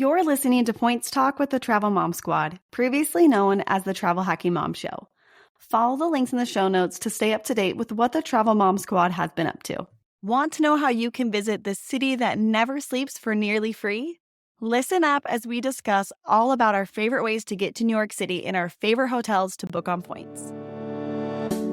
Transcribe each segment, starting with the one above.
You're listening to Points Talk with the Travel Mom Squad, previously known as the Travel Hacking Mom Show. Follow the links in the show notes to stay up to date with what the Travel Mom Squad has been up to. Want to know how you can visit the city that never sleeps for nearly free? Listen up as we discuss all about our favorite ways to get to New York City and our favorite hotels to book on points.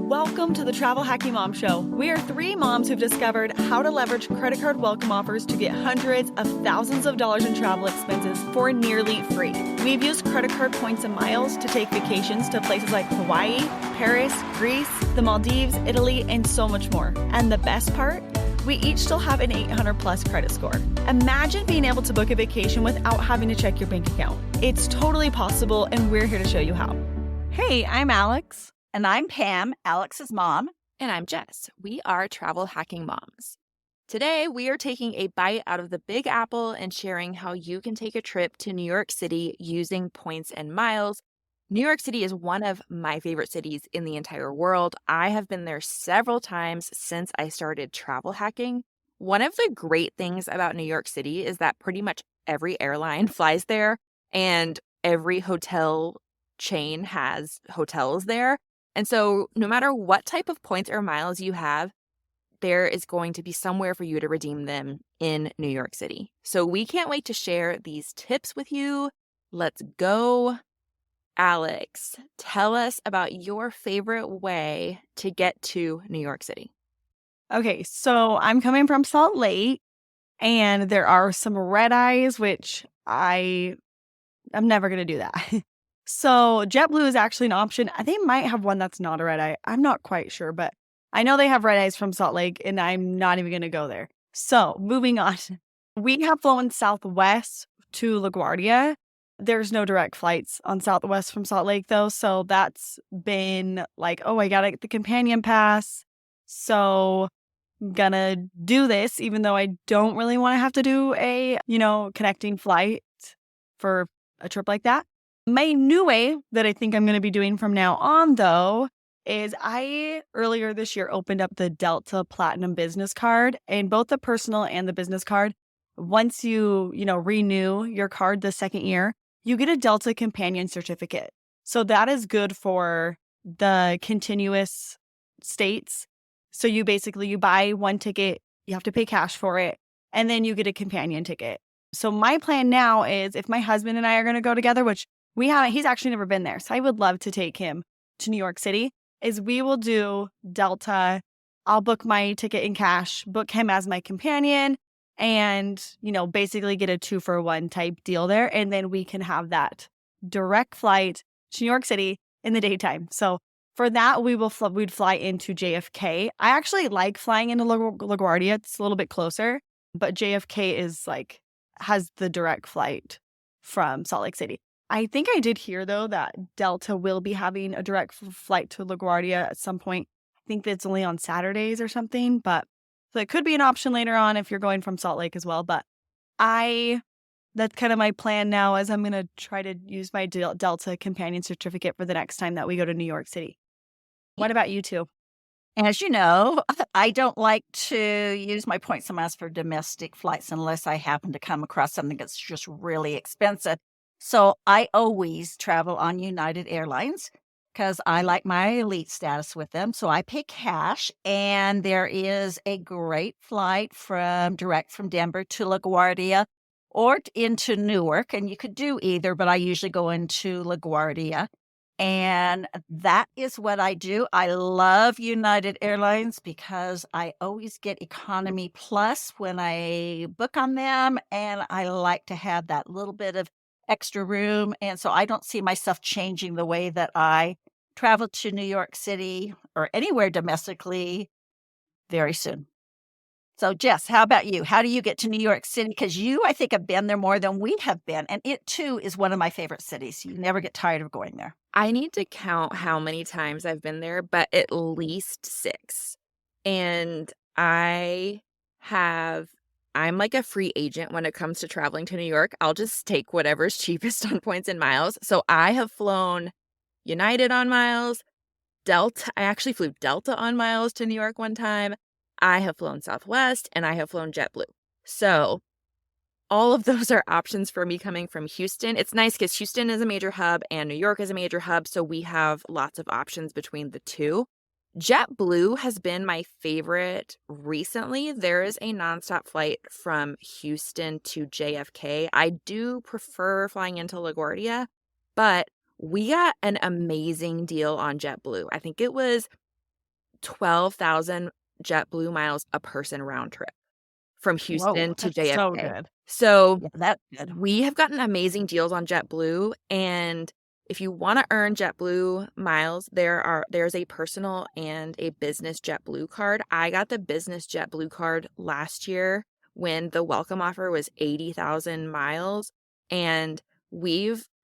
Welcome to the Travel Hacking Mom Show. We are three moms who've discovered how to leverage credit card welcome offers to get hundreds of thousands of dollars in travel expenses for nearly free. We've used credit card points and miles to take vacations to places like Hawaii, Paris, Greece, the Maldives, Italy, and so much more. And the best part? We each still have an 800 plus credit score. Imagine being able to book a vacation without having to check your bank account. It's totally possible, and we're here to show you how. Hey, I'm Alex. And I'm Pam, Alex's mom. And I'm Jess. We are Travel Hacking Moms. Today, we are taking a bite out of the Big Apple and sharing how you can take a trip to New York City using points and miles. New York City is one of my favorite cities in the entire world. I have been there several times since I started travel hacking. One of the great things about New York City is that pretty much every airline flies there, and every hotel chain has hotels there. And so no matter what type of points or miles you have, there is going to be somewhere for you to redeem them in New York City. So we can't wait to share these tips with you. Let's go. Alex, tell us about your favorite way to get to New York City. Okay, so I'm coming from Salt Lake, and there are some red eyes, which I'm never going to do that. So JetBlue is actually an option. They might have one that's not a red eye. I'm not quite sure, but I know they have red eyes from Salt Lake, and I'm not even going to go there. So moving on, we have flown Southwest to LaGuardia. There's no direct flights on Southwest from Salt Lake, though. So that's been like, oh, I got to get the companion pass. So I'm going to do this, even though I don't really want to have to do a, connecting flight for a trip like that. My new way that I think I'm going to be doing from now on, though, is I earlier this year opened up the Delta Platinum Business Card, and both the personal and the business card. Once you renew your card the second year, you get a Delta Companion Certificate. So that is good for the continuous states. So you buy one ticket, you have to pay cash for it, and then you get a companion ticket. So my plan now is if my husband and I are going to go together, which he's actually never been there, so I would love to take him to New York City, is we will do Delta. I'll book my ticket in cash, book him as my companion, and, basically get a 2-for-1 type deal there. And then we can have that direct flight to New York City in the daytime. So for that, we'd fly into JFK. I actually like flying into LaGuardia. It's a little bit closer, but JFK has the direct flight from Salt Lake City. I think I did hear, though, that Delta will be having a direct flight to LaGuardia at some point. I think that's only on Saturdays or something, so it could be an option later on if you're going from Salt Lake as well. But that's kind of my plan now, as I'm going to try to use my Delta Companion Certificate for the next time that we go to New York City. What about you two? As you know, I don't like to use my points and miles for domestic flights unless I happen to come across something that's just really expensive. So I always travel on United Airlines because I like my elite status with them. So I pay cash, and there is a great flight direct from Denver to LaGuardia or into Newark. And you could do either, but I usually go into LaGuardia. And that is what I do. I love United Airlines because I always get Economy Plus when I book on them. And I like to have that little bit of extra room. And so I don't see myself changing the way that I travel to New York City or anywhere domestically very soon. So Jess, how about you? How do you get to New York City? Because you, I think, have been there more than we have been. And it, too, is one of my favorite cities. You never get tired of going there. I need to count how many times I've been there, but at least 6. And I'm like a free agent when it comes to traveling to New York. I'll just take whatever's cheapest on points and miles. So I have flown United on miles, Delta. I actually flew Delta on miles to New York one time. I have flown Southwest, and I have flown JetBlue. So all of those are options for me coming from Houston. It's nice because Houston is a major hub and New York is a major hub, so we have lots of options between the two. JetBlue has been my favorite recently. There is a nonstop flight from Houston to JFK. I do prefer flying into LaGuardia, but we got an amazing deal on JetBlue. I think it was 12,000 JetBlue miles a person round trip from Whoa, Houston to that's so JFK. good. So Yeah, that's good. we have gotten amazing deals on JetBlue, and if you want to earn JetBlue miles, there's a personal and a business JetBlue card. I got the business JetBlue card last year when the welcome offer was 80,000 miles, and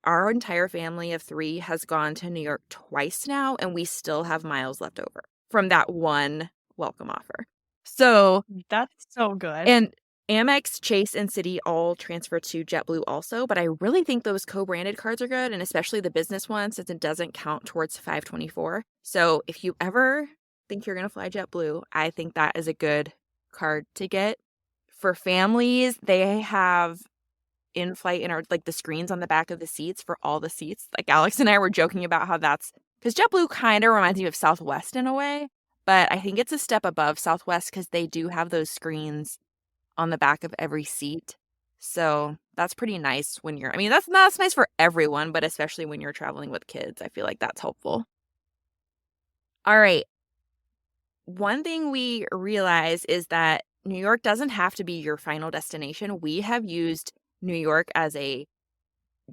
our entire family of 3 has gone to New York twice now, and we still have miles left over from that one welcome offer. So, That's so good. and Amex, Chase, and Citi all transfer to JetBlue also, but I really think those co-branded cards are good, and especially the business one since it doesn't count towards 524. So if you ever think you're going to fly JetBlue, I think that is a good card to get. For families, they have in-flight like the screens on the back of the seats for all the seats. Like Alex and I were joking about how that's because JetBlue kind of reminds me of Southwest in a way, but I think it's a step above Southwest because they do have those screens on the back of every seat. So that's pretty nice that's nice for everyone, but especially when you're traveling with kids. I feel like that's helpful. All right. One thing we realize is that New York doesn't have to be your final destination. We have used New York as a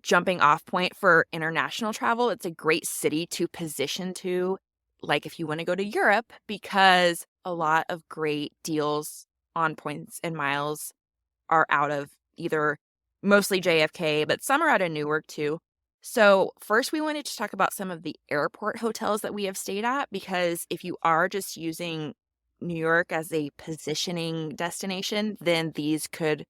jumping off point for international travel. It's a great city to position to, like if you want to go to Europe, because a lot of great deals on points and miles are out of either mostly JFK, but some are out of Newark too. So first we wanted to talk about some of the airport hotels that we have stayed at, because if you are just using New York as a positioning destination, then these could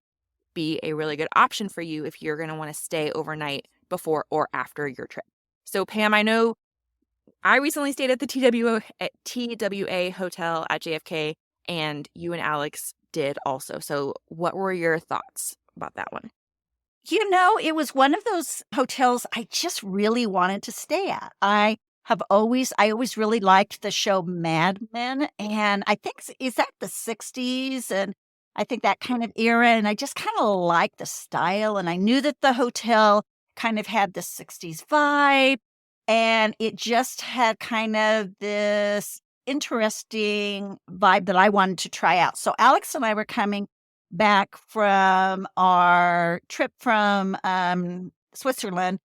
be a really good option for you if you're going to want to stay overnight before or after your trip. So Pam, I know I recently stayed at the TWA Hotel at JFK, and you and Alex did also. So what were your thoughts about that one? It was one of those hotels I just really wanted to stay at. I always really liked the show Mad Men, and I think is that the 60s, and I think that kind of era, and I just kind of liked the style, and I knew that the hotel kind of had the 60s vibe, and it just had kind of this interesting vibe that I wanted to try out. So Alex and I were coming back from our trip from Switzerland.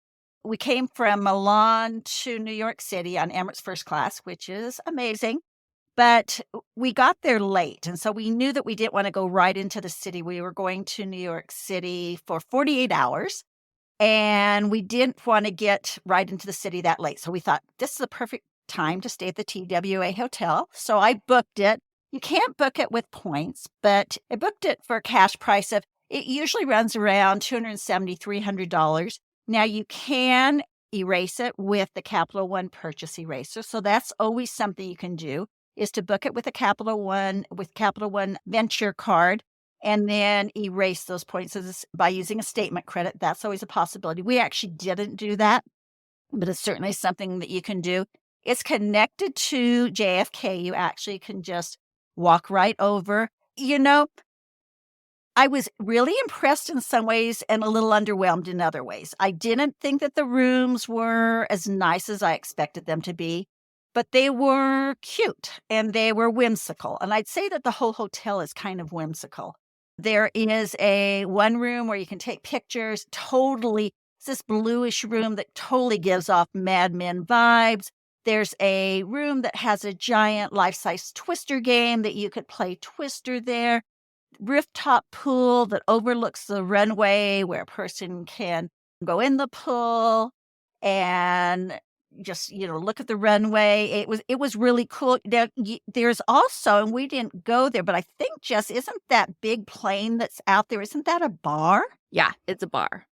We came from Milan to New York City on Emirates First Class, which is amazing. But we got there late. And so we knew that we didn't want to go right into the city. We were going to New York City for 48 hours. And we didn't want to get right into the city that late. So we thought this is the perfect time to stay at the TWA hotel. So I booked it. You can't book it with points, but I booked it for a cash price of, it usually runs around $270, $300. Now you can erase it with the Capital One purchase eraser. So that's always something you can do, is to book it with Capital One Venture card, and then erase those points by using a statement credit. That's always a possibility. We actually didn't do that, but it's certainly something that you can do. It's connected to JFK. You actually can just walk right over. I was really impressed in some ways and a little underwhelmed in other ways. I didn't think that the rooms were as nice as I expected them to be, but they were cute and they were whimsical. And I'd say that the whole hotel is kind of whimsical. There is one room where you can take pictures. It's this bluish room that totally gives off Mad Men vibes. There's a room that has a giant life-size Twister game that you could play Twister there. Rooftop pool that overlooks the runway where a person can go in the pool and just, look at the runway. It was really cool. There's also, and we didn't go there, but I think, Jess, isn't that big plane that's out there, isn't that a bar? Yeah, it's a bar.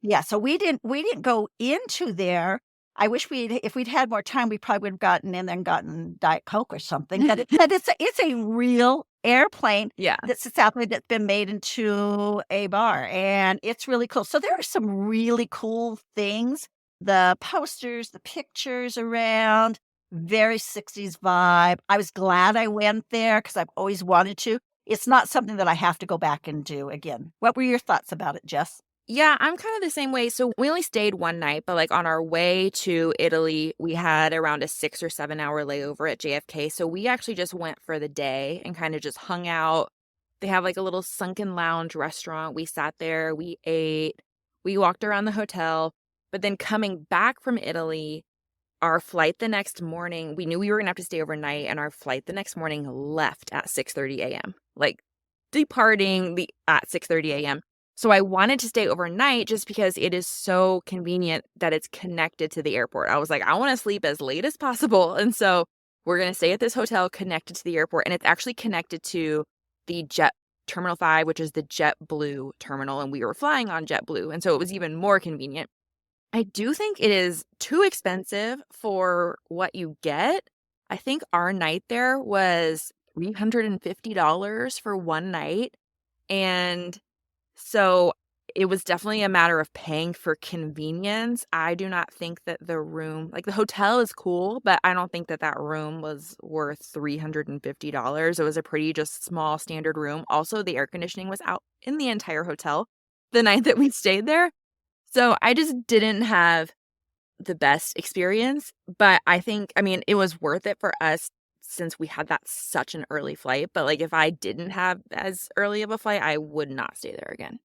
Yeah, so we didn't go into there. I wish if we'd had more time, we probably would have gotten in there and gotten Diet Coke or something. But it's a real airplane Yeah. that sits out there that's been made into a bar, and it's really cool. So there are some really cool things. The posters, the pictures around, very 60s vibe. I was glad I went there because I've always wanted to. It's not something that I have to go back and do again. What were your thoughts about it, Jess? Yeah, I'm kind of the same way. So we only stayed one night, but like on our way to Italy, we had around a 6 or 7 hour layover at JFK. So we actually just went for the day and kind of just hung out. They have like a little sunken lounge restaurant. We sat there, we ate, we walked around the hotel. But then coming back from Italy, our flight the next morning, we knew we were going to have to stay overnight, and our flight the next morning left at 6:30 a.m. Like departing at 6:30 a.m. So I wanted to stay overnight just because it is so convenient that it's connected to the airport. I was like, I want to sleep as late as possible. And so we're going to stay at this hotel connected to the airport. And it's actually connected to the Jet Terminal 5, which is the JetBlue terminal. And we were flying on JetBlue. And so it was even more convenient. I do think it is too expensive for what you get. I think our night there was $350 for one night. And so it was definitely a matter of paying for convenience. I do not think that the room, like the hotel is cool, but I don't think that that room was worth $350. It was a pretty just small standard room. Also, the air conditioning was out in the entire hotel the night that we stayed there. So I just didn't have the best experience, but I think, I mean, it was worth it for us since we had that such an early flight. But like if I didn't have as early of a flight, I would not stay there again.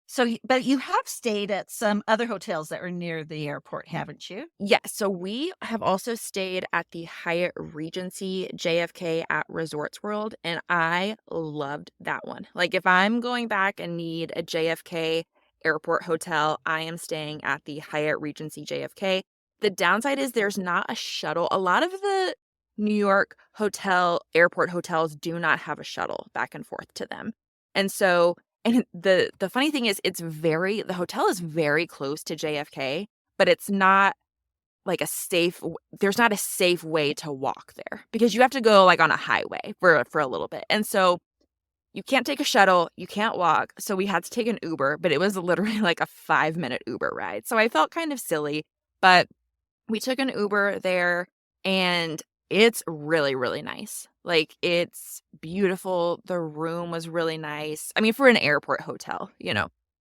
So, but you have stayed at some other hotels that are near the airport, haven't you? Yeah, so we have also stayed at the Hyatt Regency JFK at Resorts World, and I loved that one. Like if I'm going back and need a JFK airport hotel, I am staying at the Hyatt Regency JFK. The downside is there's not a shuttle. A lot of the New York airport hotels do not have a shuttle back and forth to them. And so, and the funny thing is the hotel is very close to JFK, but it's not like there's not a safe way to walk there because you have to go like on a highway for a little bit. And so you can't take a shuttle, you can't walk. So we had to take an Uber, but it was literally like a 5-minute Uber ride. So I felt kind of silly, but we took an Uber there and it's really, really nice. Like it's beautiful. The room was really nice. I mean, for an airport hotel,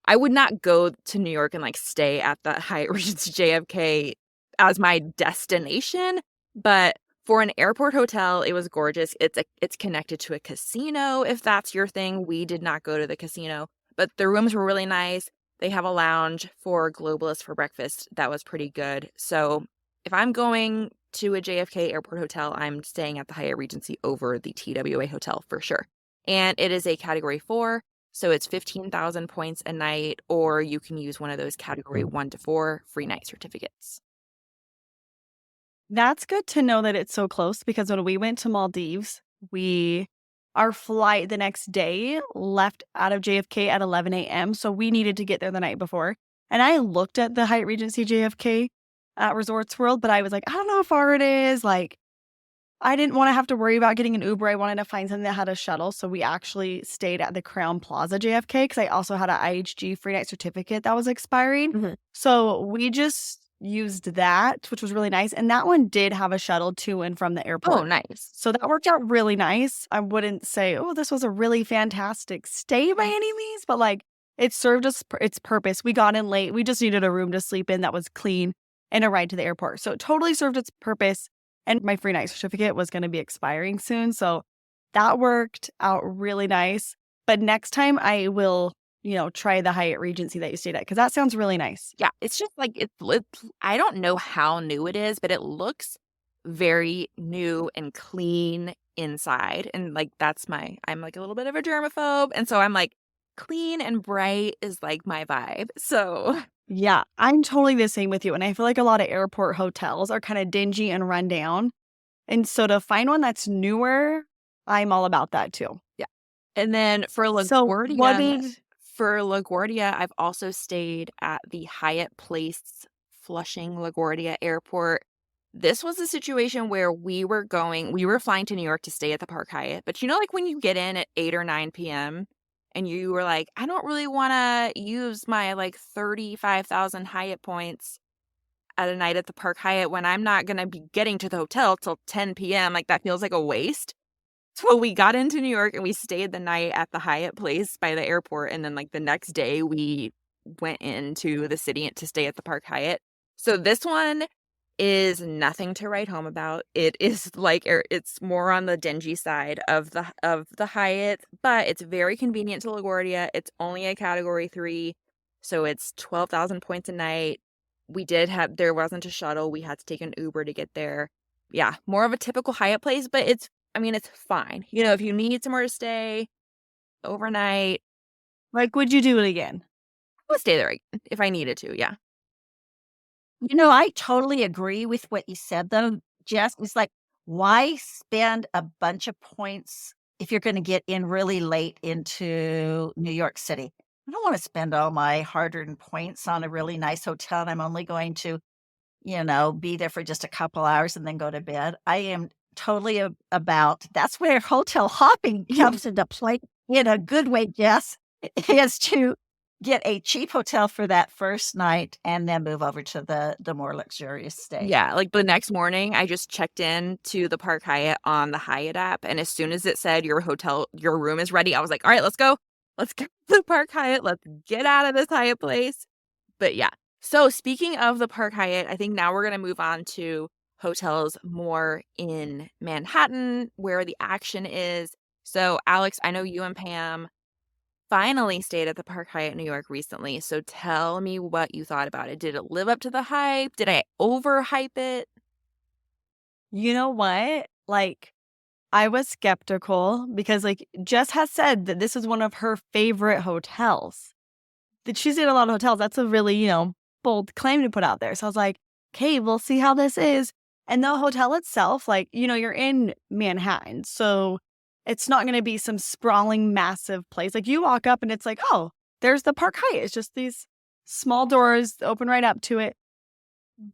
I would not go to New York and like stay at the Hyatt Regency JFK as my destination, but for an airport hotel, it was gorgeous. It's connected to a casino if that's your thing. We did not go to the casino, but the rooms were really nice. They have a lounge for globalists for breakfast. That was pretty good. So if I'm going to a JFK airport hotel, I'm staying at the Hyatt Regency over the TWA hotel for sure. And it is a category 4, so it's 15,000 points a night, or you can use one of those category 1 to 4 free night certificates. That's good to know that it's so close because when we went to Maldives, our flight the next day left out of JFK at 11 a.m. So we needed to get there the night before. And I looked at the Hyatt Regency JFK at Resorts World, but I was like, I don't know how far it is. Like, I didn't want to have to worry about getting an Uber. I wanted to find something that had a shuttle. So we actually stayed at the Crowne Plaza JFK because I also had an IHG free night certificate that was expiring. Mm-hmm. So we just used that, which was really nice. And that one did have a shuttle to and from the airport. Oh, nice. So that worked out really nice. I wouldn't say, oh, this was a really fantastic stay by any means, but like it served its purpose. We got in late. We just needed a room to sleep in that was clean and a ride to the airport. So it totally served its purpose. And my free night certificate was going to be expiring soon. So that worked out really nice. But next time I will, try the Hyatt Regency that you stayed at because that sounds really nice. Yeah, it's just like I don't know how new it is, but it looks very new and clean inside. And like I'm like a little bit of a germaphobe. And so I'm like clean and bright is like my vibe. So yeah, I'm totally the same with you. And I feel like a lot of airport hotels are kind of dingy and run down. And so to find one that's newer, I'm all about that too. Yeah. And then for LaGuardia, So what did For LaGuardia, I've also stayed at the Hyatt Place Flushing LaGuardia Airport. This was a situation where we were flying to New York to stay at the Park Hyatt. But like when you get in at 8 or 9 p.m. and you were like, I don't really want to use my like 35,000 Hyatt points at a night at the Park Hyatt when I'm not going to be getting to the hotel till 10 p.m. Like that feels like a waste. So we got into New York and we stayed the night at the Hyatt Place by the airport. And then like the next day we went into the city to stay at the Park Hyatt. So this one is nothing to write home about. It is like it's more on the dingy side of the Hyatt, but it's very convenient to LaGuardia. It's only a category 3, so it's 12,000 points a night. There wasn't a shuttle. We had to take an Uber to get there. Yeah, more of a typical Hyatt place, but it's fine. If you need somewhere to stay overnight, Like, would you do it again? I would stay there again if I needed to. Yeah. I totally agree with what you said, though, Jess. It's like, why spend a bunch of points if you're going to get in really late into New York City? I don't want to spend all my hard-earned points on a really nice hotel, and I'm only going to, be there for just a couple hours and then go to bed. I am totally about that's where hotel hopping comes into play in a good way, Jess, is to get a cheap hotel for that first night and then move over to the more luxurious stay. Yeah, like the next morning, I just checked in to the Park Hyatt on the Hyatt app, and as soon as it said your room is ready, I was like, all right, let's go. Let's go to the Park Hyatt. Let's get out of this Hyatt Place. But yeah, so speaking of the Park Hyatt, I think now we're going to move on to hotels more in Manhattan where the action is. So Alex, I know you and Pam finally stayed at the Park Hyatt New York recently. So tell me what you thought about it. Did it live up to the hype? Did I overhype it? You know what? Like, I was skeptical because, like, Jess has said that this is one of her favorite hotels. That she's in a lot of hotels. That's a really, bold claim to put out there. So I was like, okay, we'll see how this is. And the hotel itself, like, you're in Manhattan. So it's not going to be some sprawling, massive place. Like, you walk up and it's like, oh, there's the Park Hyatt. It's just these small doors open right up to it.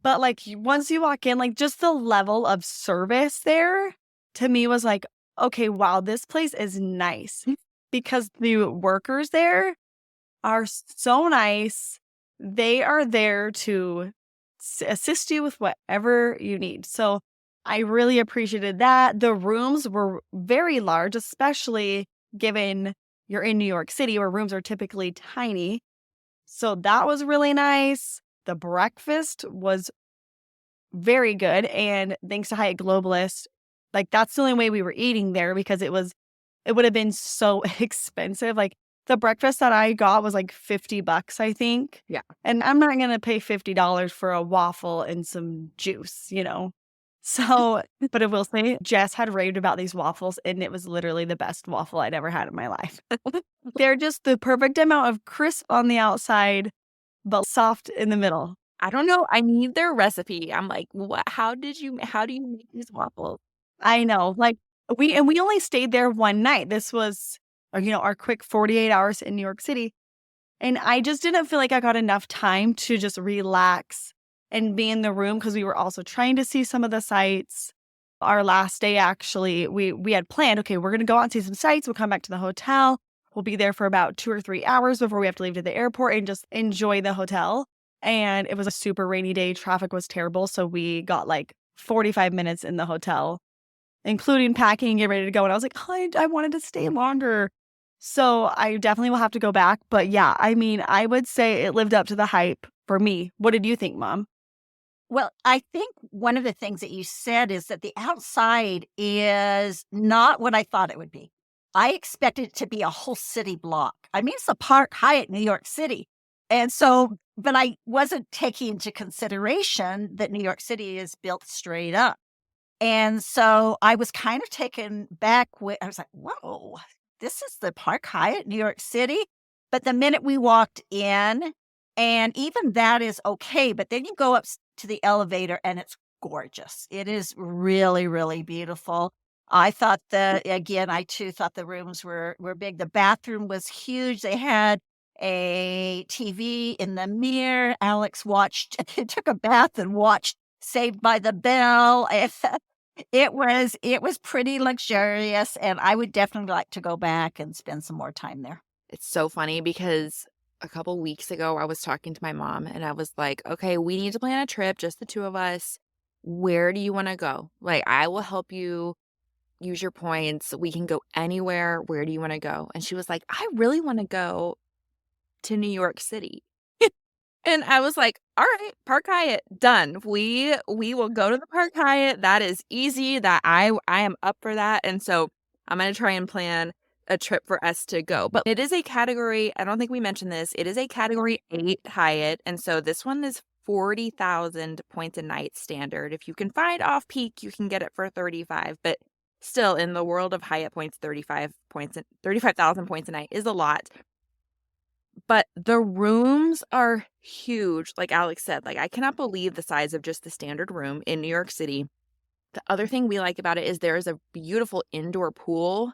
But, like, once you walk in, like, just the level of service there to me was like, okay, wow, this place is nice because the workers there are so nice. They are there to assist you with whatever you need. So I really appreciated that. The rooms were very large, especially given you're in New York City where rooms are typically tiny. So that was really nice. The breakfast was very good. And thanks to Hyatt Globalist, like that's the only way we were eating there because it would have been so expensive. Like the breakfast that I got was like $50, I think. Yeah. And I'm not going to pay $50 for a waffle and some juice, So, but I will say, Jess had raved about these waffles, and it was literally the best waffle I'd ever had in my life. They're just the perfect amount of crisp on the outside, but soft in the middle. I don't know. I need their recipe. I'm like, what? How do you make these waffles? I know. Like, we only stayed there one night. This was, our quick 48 hours in New York City. And I just didn't feel like I got enough time to just relax and be in the room because we were also trying to see some of the sites. Our last day, actually, we had planned, okay, we're going to go out and see some sites. We'll come back to the hotel. We'll be there for about 2 or 3 hours before we have to leave to the airport and just enjoy the hotel. And it was a super rainy day. Traffic was terrible. So we got like 45 minutes in the hotel, including packing and getting ready to go. And I was like, I wanted to stay longer. So I definitely will have to go back. But yeah, I would say it lived up to the hype for me. What did you think, Mom? Well, I think one of the things that you said is that the outside is not what I thought it would be. I expected it to be a whole city block. It's the Park Hyatt, New York City. And so, but I wasn't taking into consideration that New York City is built straight up. And so I was kind of taken back I was like, whoa, this is the Park Hyatt, New York City. But the minute we walked in, and even that is okay, but then you go up to the elevator and it's gorgeous. It is really, really beautiful. I too thought the rooms were big. The bathroom was huge. They had a TV in the mirror. Alex took a bath and watched Saved by the Bell. It was pretty luxurious, and I would definitely like to go back and spend some more time there. It's so funny because a couple weeks ago, I was talking to my mom and I was like, okay, we need to plan a trip, just the two of us. Where do you want to go? Like, I will help you use your points. We can go anywhere. Where do you want to go? And she was like, I really want to go to New York City. And I was like, all right, Park Hyatt, done. We will go to the Park Hyatt. That is easy. That I am up for that. And so I'm going to try and plan a trip for us to go. But it is a category, I don't think we mentioned this. It is a category 8 Hyatt. And so this one is 40,000 points a night standard. If you can find off peak, you can get it for 35. But still, in the world of Hyatt points, 35,000 points a night is a lot. But the rooms are huge. Like Alex said, like I cannot believe the size of just the standard room in New York City. The other thing we like about it is there is a beautiful indoor pool,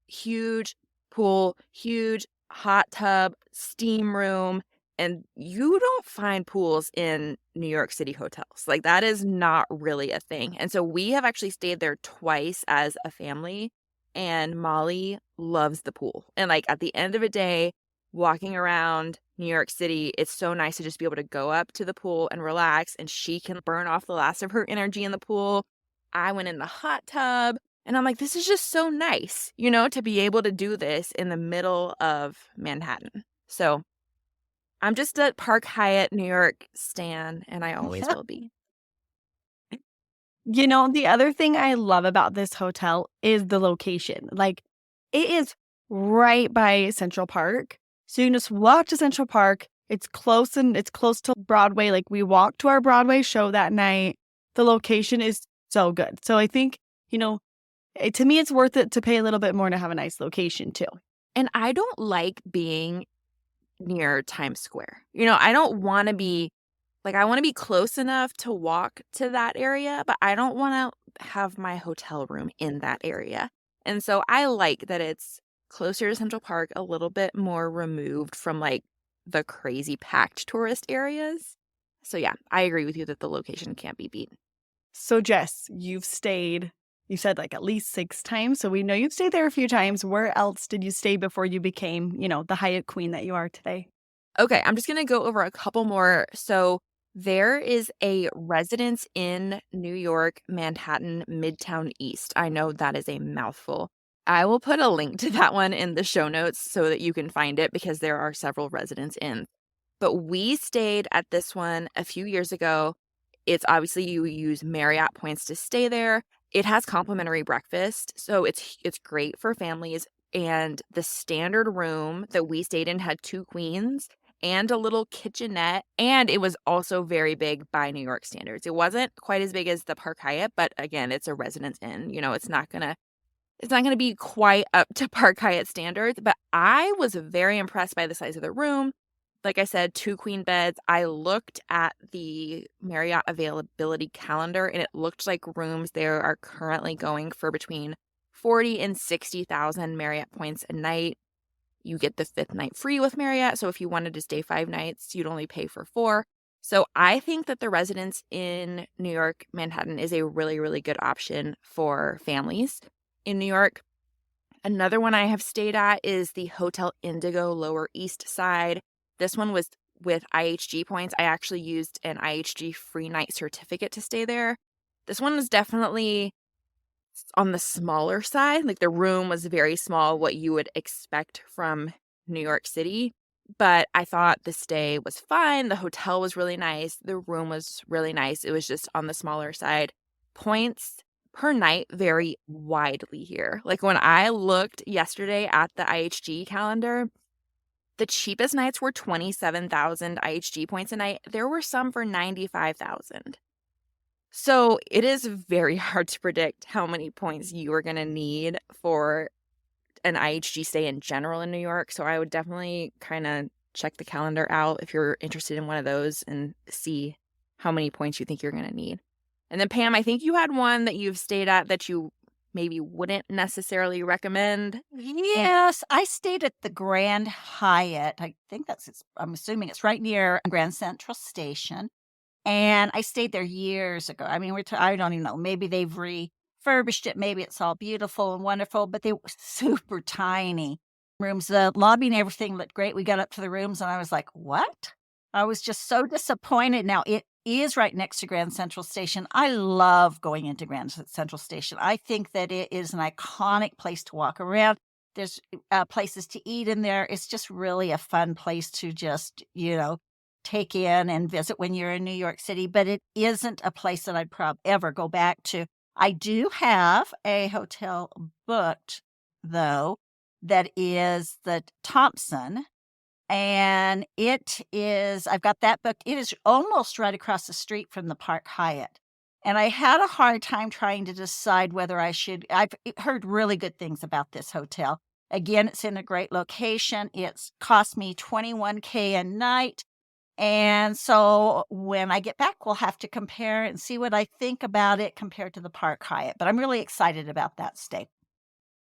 huge pool, huge hot tub, steam room, and you don't find pools in New York City hotels. Like that is not really a thing. And so we have actually stayed there twice as a family, and Molly loves the pool. And like at the end of a day, walking around New York City, it's so nice to just be able to go up to the pool and relax, and she can burn off the last of her energy in the pool. I went in the hot tub, and I'm like, this is just so nice, to be able to do this in the middle of Manhattan. So I'm just a Park Hyatt New York stan, and I always will be. The other thing I love about this hotel is the location. Like, it is right by Central Park. So you can just walk to Central Park. It's close to Broadway. Like, we walked to our Broadway show that night. The location is so good. So I think, to me, it's worth it to pay a little bit more to have a nice location too. And I don't like being near Times Square. I don't want to be I want to be close enough to walk to that area, but I don't want to have my hotel room in that area. And so I like that it's closer to Central Park, a little bit more removed from the crazy packed tourist areas. So yeah, I agree with you that the location can't be beat. So Jess, you said at least 6 times. So we know you've stayed there a few times. Where else did you stay before you became, the Hyatt queen that you are today? Okay, I'm just going to go over a couple more. So there is a Residence Inn New York, Manhattan, Midtown East. I know that is a mouthful. I will put a link to that one in the show notes so that you can find it, because there are several Residence Inns. But we stayed at this one a few years ago. It's obviously you use Marriott points to stay there. It has complimentary breakfast, so it's great for families. And the standard room that we stayed in had 2 queens and a little kitchenette, and it was also very big by New York standards. It wasn't quite as big as the Park Hyatt, but again, it's a Residence Inn. It's not gonna be quite up to Park Hyatt standards, but I was very impressed by the size of the room. Like I said, 2 queen beds. I looked at the Marriott availability calendar, and it looked like rooms there are currently going for between 40 and 60,000 Marriott points a night. You get the 5th night free with Marriott. So if you wanted to stay 5 nights, you'd only pay for 4. So I think that the Residence in New York, Manhattan is a really, really good option for families in New York. Another one I have stayed at is the Hotel Indigo Lower East Side. This one was with IHG points. I actually used an IHG free night certificate to stay there. This one was definitely on the smaller side. The room was very small, what you would expect from New York City. But I thought the stay was fine. The hotel was really nice. The room was really nice. It was just on the smaller side. Points per night vary widely here. When I looked yesterday at the IHG calendar, the cheapest nights were 27,000 IHG points a night. There were some for 95,000. So it is very hard to predict how many points you are going to need for an IHG stay in general in New York. So I would definitely kind of check the calendar out if you're interested in one of those and see how many points you think you're going to need. And then Pam, I think you had one that you've stayed at that you maybe wouldn't necessarily recommend? Yes, I stayed at the Grand Hyatt. I'm assuming it's right near Grand Central Station. And I stayed there years ago. I mean, I don't even know, maybe they've refurbished it, maybe it's all beautiful and wonderful, but they were super tiny rooms. The lobby and everything looked great. We got up to the rooms and I was like, "What?" I was just so disappointed. Now, it is right next to Grand Central Station. I love going into Central Station. I think that it is an iconic place to walk around. There's, places to eat in there. It's just really a fun place to just, take in and visit when you're in New York City, but it isn't a place that I'd ever go back to. I do have a hotel booked, though, that is the Thompson, and I've got that booked. It is almost right across the street from the Park Hyatt. And I had a hard time trying to decide whether I've heard really good things about this hotel. Again, it's in a great location. It's cost me $21K a night. And so when I get back, we'll have to compare and see what I think about it compared to the Park Hyatt. But I'm really excited about that stay.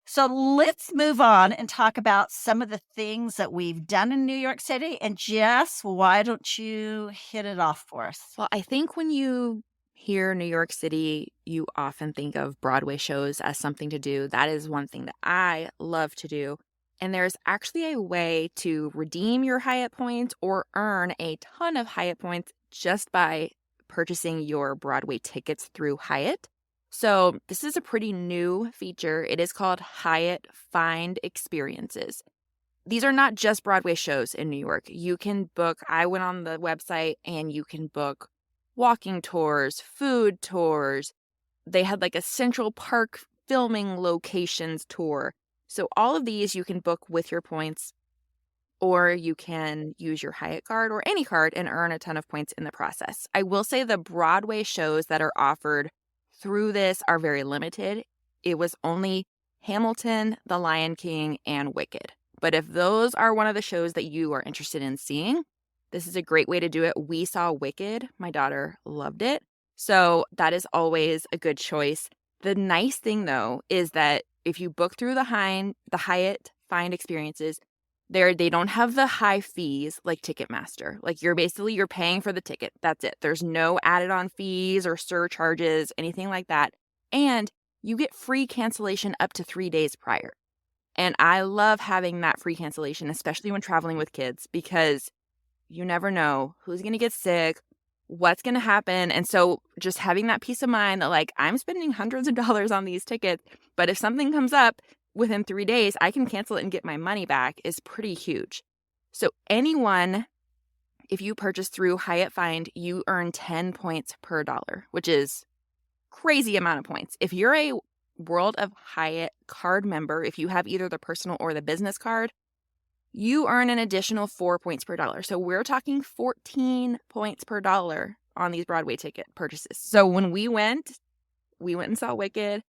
So let's move on and talk about some of the things that we've done in New York City. And Jess, why don't you hit it off for us? Well, I think when you hear New York City, you often think of Broadway shows as something to do. That is one thing that I love to do. And there's actually a way to redeem your Hyatt points or earn a ton of Hyatt points just by purchasing your Broadway tickets through Hyatt. So this is a pretty new feature. It is called Hyatt Find Experiences. These are not just Broadway shows in New York. You can book, I went on the website and you can book walking tours, food tours. They had like a Central Park filming locations tour. So all of these you can book with your points, or you can use your Hyatt card or any card and earn a ton of points in the process. I will say the Broadway shows that are offered through this are very limited. It was only Hamilton, The Lion King, and Wicked. But if those are one of the shows that you are interested in seeing, this is a great way to do it. We saw Wicked. My daughter loved it. So that is always a good choice. The nice thing, though, is that if you book through the Hyatt Find Experiences, they don't have the high fees like Ticketmaster. Like you're paying for the ticket. That's it. There's no added on fees or surcharges, anything like that. And you get free cancellation up to 3 days prior. And I love having that free cancellation, especially when traveling with kids, because you never know who's going to get sick, what's going to happen. And so just having that peace of mind that like I'm spending hundreds of dollars on these tickets, but if something comes up within 3 days, I can cancel it and get my money back is pretty huge. So anyone, if you purchase through Hyatt Find, you earn 10 points per dollar, which is crazy amount of points. If you're a World of Hyatt card member, if you have either the personal or the business card, you earn an additional 4 points per dollar. So we're talking 14 points per dollar on these Broadway ticket purchases. So when we went and saw Wicked.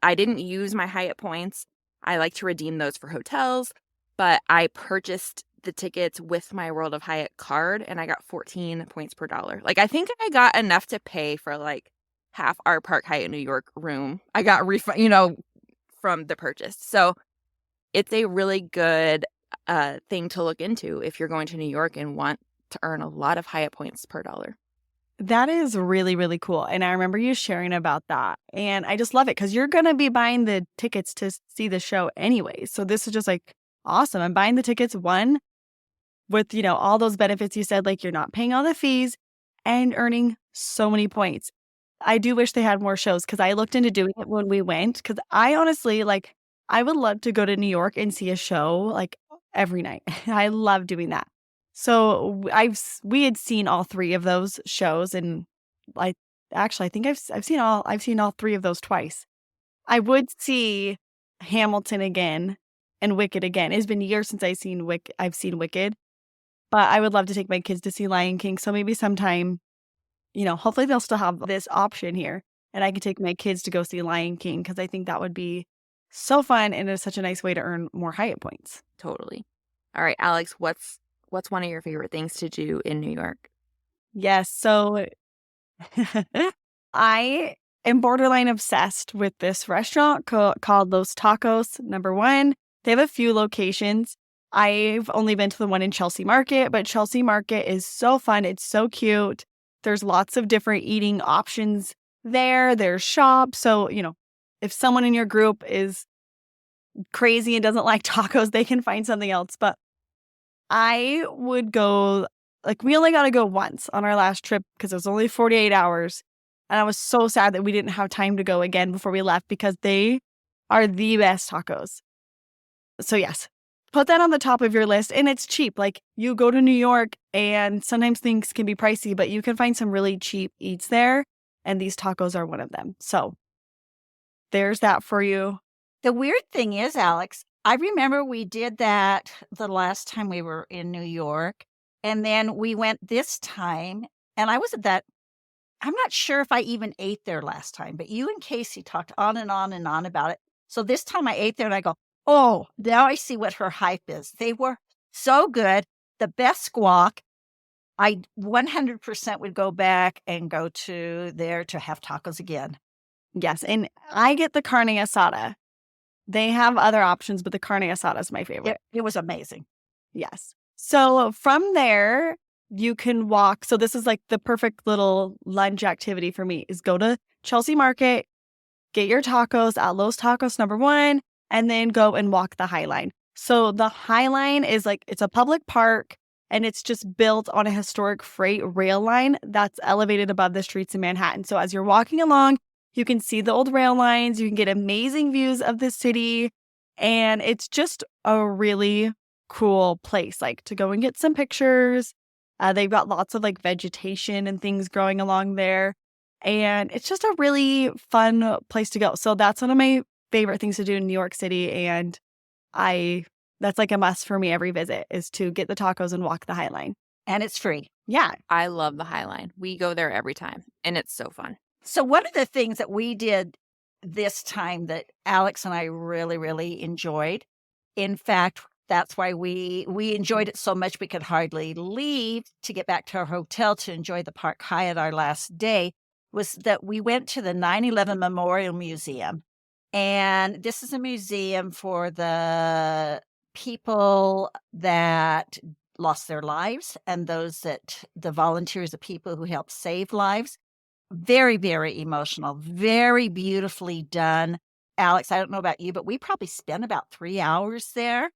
I didn't use my Hyatt points. I like to redeem those for hotels, but I purchased the tickets with my World of Hyatt card and I got 14 points per dollar. Like I think I got enough to pay for like half our Park Hyatt New York room. I got refund, from the purchase. So it's a really good thing to look into if you're going to New York and want to earn a lot of Hyatt points per dollar. That is really, really cool. And I remember you sharing about that. And I just love it because you're going to be buying the tickets to see the show anyway. So this is just like awesome. I'm buying the tickets, one, with, all those benefits you said, like you're not paying all the fees and earning so many points. I do wish they had more shows because I looked into doing it when we went because I honestly, I would love to go to New York and see a show like every night. I love doing that. So we had seen all three of those shows, and I think I've seen all three of those twice. I would see Hamilton again and Wicked again. It's been years since I've seen Wicked, but I would love to take my kids to see Lion King. So maybe sometime, hopefully they'll still have this option here, and I can take my kids to go see Lion King because I think that would be so fun and it's such a nice way to earn more Hyatt points. Totally. All right, Alex, what's one of your favorite things to do in New York? Yes. So I am borderline obsessed with this restaurant called Los Tacos #1. They have a few locations. I've only been to the one in Chelsea Market, but Chelsea Market is so fun. It's so cute. There's lots of different eating options there. There's shops. So, if someone in your group is crazy and doesn't like tacos, they can find something else. But I would go, we only got to go once on our last trip because it was only 48 hours. And I was so sad that we didn't have time to go again before we left because they are the best tacos. So yes, put that on the top of your list. And it's cheap. You go to New York and sometimes things can be pricey, but you can find some really cheap eats there. And these tacos are one of them. So there's that for you. The weird thing is, Alex, I remember we did that the last time we were in New York. And then we went this time. And I was at that. I'm not sure if I even ate there last time, but you and Casey talked on and on and on about it. So this time I ate there and I go, oh, now I see what her hype is. They were so good. The best squawk. I 100% would go back and go to there to have tacos again. Yes. And I get the carne asada. They have other options, but the carne asada is my favorite. It was amazing. Yes. So from there, you can walk. So this is the perfect little lunch activity for me is go to Chelsea Market, get your tacos at Los Tacos #1, and then go and walk the High Line. So the High Line is it's a public park and it's just built on a historic freight rail line that's elevated above the streets in Manhattan. So as you're walking along, you can see the old rail lines, you can get amazing views of the city, and it's just a really cool place to go and get some pictures. They've got lots of vegetation and things growing along there. And it's just a really fun place to go. So that's one of my favorite things to do in New York City. And that's a must for me every visit is to get the tacos and walk the High Line. And it's free. Yeah. I love the High Line. We go there every time and it's so fun. So one of the things that we did this time that Alex and I really, really enjoyed, in fact, that's why we enjoyed it so much we could hardly leave to get back to our hotel to enjoy the Park Hyatt our last day, was that we went to the 9/11 Memorial Museum. And this is a museum for the people that lost their lives and the volunteers, the people who helped save lives. Very, very emotional, very beautifully done. Alex, I don't know about you, but we probably spent about 3 hours there.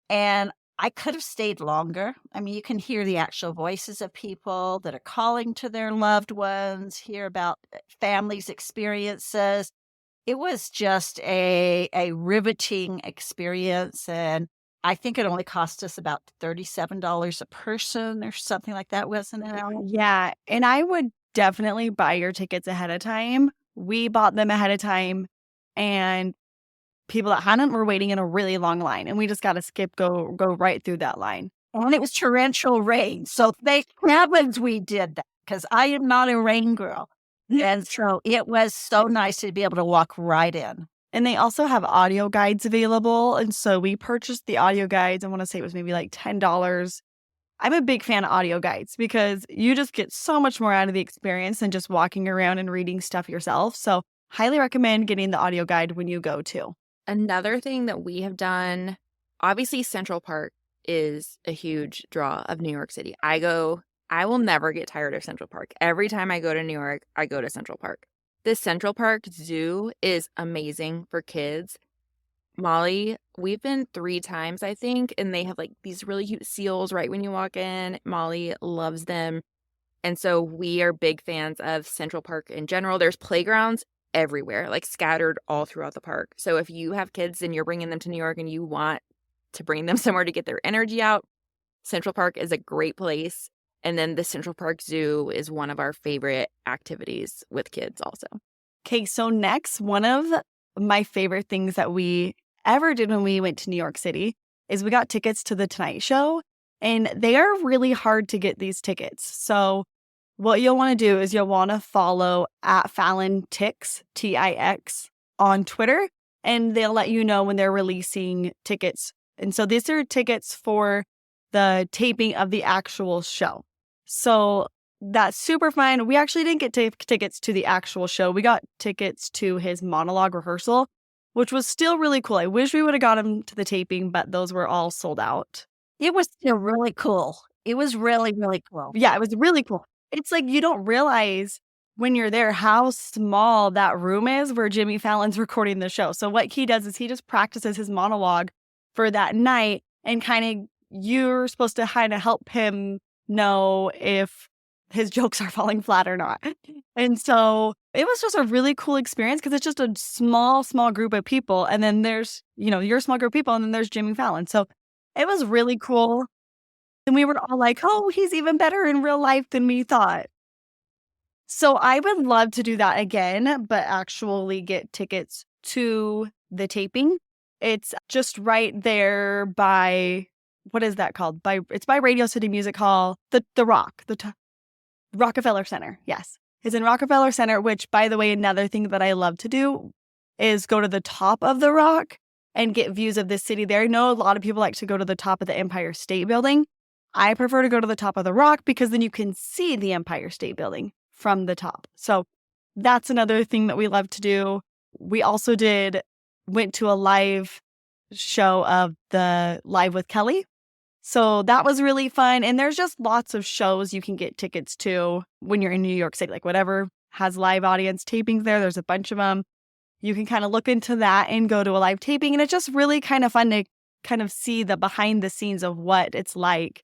And I could have stayed longer. I mean, you can hear the actual voices of people that are calling to their loved ones, hear about families' experiences. It was just a riveting experience. And I think it only cost us about $37 a person or something like that, wasn't it, Alex? Yeah. And I would definitely buy your tickets ahead of time. We bought them ahead of time. And people that hadn't were waiting in a really long line, and we just got to go right through that line. And it was torrential rain. So thank heavens we did that because I am not a rain girl. And so it was so nice to be able to walk right in. And they also have audio guides available. And so we purchased the audio guides. I want to say it was maybe $10. I'm a big fan of audio guides because you just get so much more out of the experience than just walking around and reading stuff yourself. So highly recommend getting the audio guide when you go too. Another thing that we have done, obviously Central Park is a huge draw of New York City. I will never get tired of Central Park. Every time I go to New York, I go to Central Park. The Central Park Zoo is amazing for kids. Molly, we've been 3 times, I think, and they have these really cute seals right when you walk in. Molly loves them. And so we are big fans of Central Park in general. There's playgrounds everywhere, scattered all throughout the park. So if you have kids and you're bringing them to New York and you want to bring them somewhere to get their energy out, Central Park is a great place. And then the Central Park Zoo is one of our favorite activities with kids also. Okay, so next, one of my favorite things that we ever did when we went to New York City is we got tickets to The Tonight Show. And they are really hard to get these tickets. So what you'll want to do is you'll want to follow @FallonTix, TIX, on Twitter, and they'll let you know when they're releasing tickets. And so these are tickets for the taping of the actual show. So that's super fun. We actually didn't get tickets to the actual show. We got tickets to his monologue rehearsal, which was still really cool. I wish we would have got him to the taping, but those were all sold out. It was still really cool. It was really, really cool. Yeah, it was really cool. It's like you don't realize when you're there how small that room is where Jimmy Fallon's recording the show. So what he does is he just practices his monologue for that night, and kind of you're supposed to kind of help him know if his jokes are falling flat or not. And so it was just a really cool experience because it's just a small group of people. And then there's, your small group of people, and then there's Jimmy Fallon. So it was really cool. And we were all like, oh, he's even better in real life than we thought. So I would love to do that again, but actually get tickets to the taping. It's just right there by, what is that called? It's by Radio City Music Hall, the Rockefeller Center. Yes. It's in Rockefeller Center, which, by the way, another thing that I love to do is go to the top of the rock and get views of the city there. I know a lot of people like to go to the top of the Empire State Building. I prefer to go to the top of the rock because then you can see the Empire State Building from the top. So that's another thing that we love to do. We also went to a live show of the Live with Kelly. So that was really fun. And there's just lots of shows you can get tickets to when you're in New York City, like whatever has live audience tapings there. There's a bunch of them. You can kind of look into that and go to a live taping. And it's just really kind of fun to kind of see the behind the scenes of what it's like,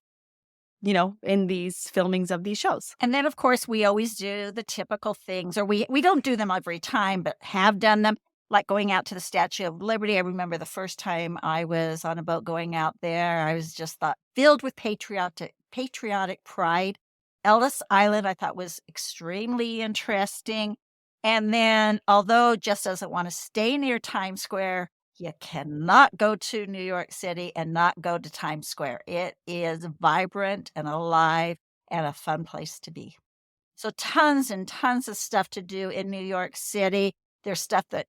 in these filmings of these shows. And then, of course, we always do the typical things, or we don't do them every time, but have done them, like going out to the Statue of Liberty. I remember the first time I was on a boat going out there, I was just filled with patriotic pride. Ellis Island, I thought, was extremely interesting. And then, although Jess doesn't want to stay near Times Square, you cannot go to New York City and not go to Times Square. It is vibrant and alive and a fun place to be. So tons and tons of stuff to do in New York City. There's stuff that,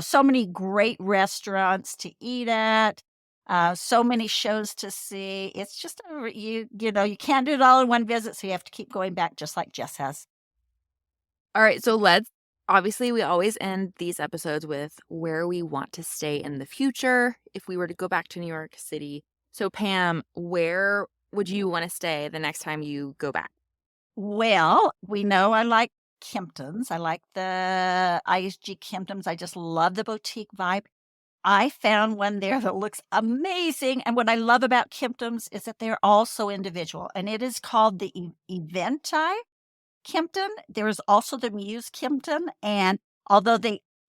so many great restaurants to eat at, so many shows to see. It's just, you can't do it all in one visit, so you have to keep going back just like Jess has. All right, so obviously, we always end these episodes with where we want to stay in the future if we were to go back to New York City. So, Pam, where would you want to stay the next time you go back? Well, we know I like Kimptons. I like the ISG Kimptons. I just love the boutique vibe. I found one there that looks amazing. And what I love about Kimptons is that they're all so individual. And it is called the Eventi Kimpton. There is also the Muse Kimpton. And although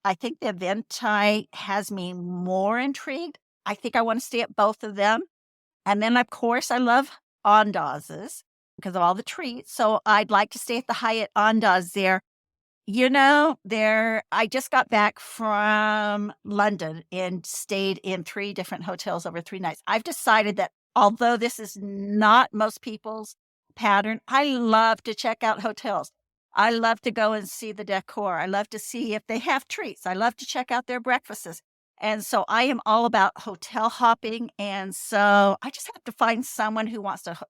I think the Eventi has me more intrigued, I think I want to stay at both of them. And then, of course, I love Andaz's because of all the treats. So I'd like to stay at the Hyatt Andaz there. I just got back from London and stayed in 3 different hotels over 3 nights. I've decided that although this is not most people's pattern, I love to check out hotels. I love to go and see the decor. I love to see if they have treats. I love to check out their breakfasts. And so I am all about hotel hopping. And so I just have to find someone who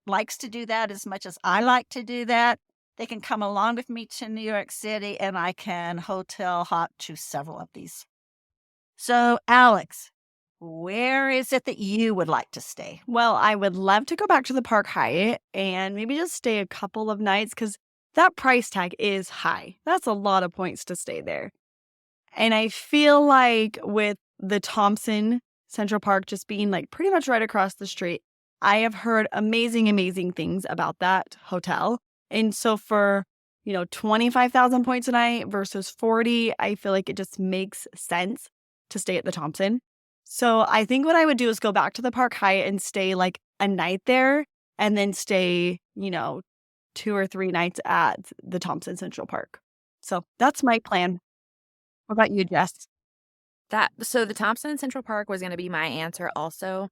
likes to do that as much as I like to do that. They can come along with me to New York City and I can hotel hop to several of these. So, Alex, where is it that you would like to stay? Well, I would love to go back to the Park Hyatt and maybe just stay a couple of nights because that price tag is high. That's a lot of points to stay there. And I feel like with the Thompson Central Park just being like pretty much right across the street, I have heard amazing things about that hotel. And so for, 25,000 points a night versus 40, I feel like it just makes sense to stay at the Thompson. So I think what I would do is go back to the Park Hyatt and stay like a night there and then stay, 2 or 3 nights at the Thompson Central Park. So that's my plan. What about you, Jess? So the Thompson Central Park was going to be my answer also.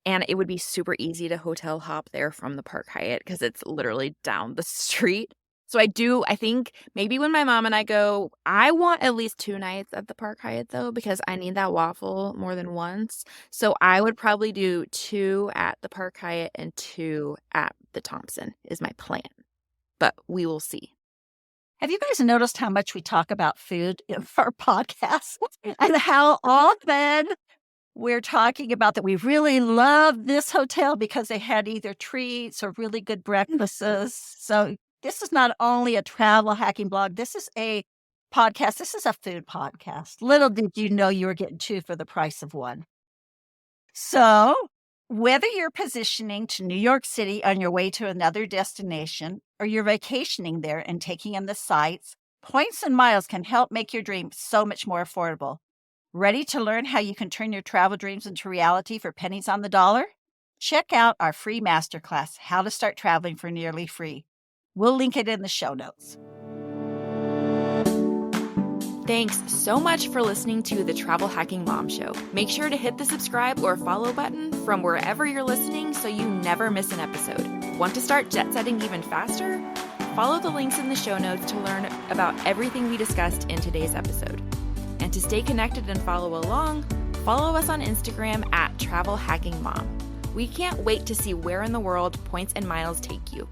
And it would be super easy to hotel hop there from the Park Hyatt because it's literally down the street. So I think maybe when my mom and I go, I want at least 2 nights at the Park Hyatt though, because I need that waffle more than once. So I would probably do 2 at the Park Hyatt and 2 at the Thompson is my plan. but we will see. Have you guys noticed how much we talk about food in our podcast and how often we're talking about that we really love this hotel because they had either treats or really good breakfasts. So this is not only a travel hacking blog, this is a podcast. This is a food podcast. Little did you know you were getting two for the price of one. So whether you're positioning to New York City on your way to another destination or you're vacationing there and taking in the sights, points and miles can help make your dream so much more affordable. Ready to learn how you can turn your travel dreams into reality for pennies on the dollar? Check out our free masterclass, How to Start Traveling for Nearly Free. We'll link it in the show notes. Thanks so much for listening to the Travel Hacking Mom Show. Make sure to hit the subscribe or follow button from wherever you're listening so you never miss an episode. Want to start jet setting even faster? Follow the links in the show notes to learn about everything we discussed in today's episode. And to stay connected and follow along, follow us on Instagram at Travel Hacking Mom. We can't wait to see where in the world points and miles take you.